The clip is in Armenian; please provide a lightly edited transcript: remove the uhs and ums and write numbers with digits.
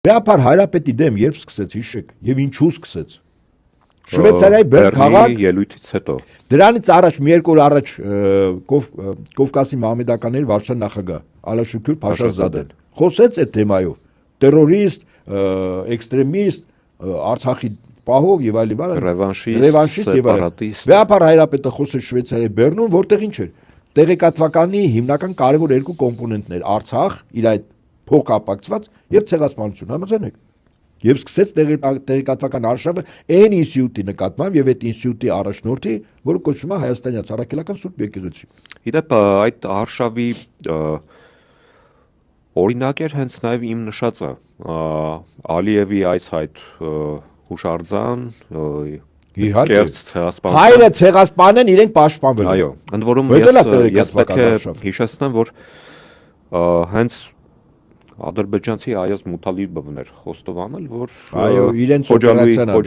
Բեապար հայրապետի դեմ երբ սկսեց հիշեք եւ ինչու սկսեց։ Շվեյցարիայի Բեռն քաղաք ելույթից հետո։ Դրանից առաջ մի երկու օր առաջ Կովկասի մահմեդականների վարչության նախագահ Ալաշուկյուր Փաշազադեն խոսեց այդ թեմայով։ Տերորիստ, էքստրեմիստ, Արցախի պահով եւ այլ ռևանշիստ եւ այլ։ Բեապար հայրապետը խոսեց Շվեյցարիայի Բեռնում, որտեղ ինչ էր։ Տեղեկատվականի հիմնական կարևոր երկու կոմպոնենտներ Արցախ, իր այդ փոխկապակցված եւ ցեղասպանություն, համաձայն եք։ Եվ սկսեց տեղեկատվական արշավը այն ինստիտուտի նկատմամբ եւ այդ ինստիտուտի առաջնորդի, որը կոչվում է Հայաստանյան Առաքելական Սուրբ Եկեղեցի։ Իդեպ այդ արշավի օրինակ էր հենց նաեւ իմ նշածը Ալիևի այս հայտ հուշարձան Իհարկե հայրը ցեղասպանեն իրենք պաշտպանվել։ Այո, ընդ որում ես պետք է հիշեցնեմ, որ հենց ադրբեջանցի Այազ Մութալիբովն էր խոստովանել, որ այո, իրենց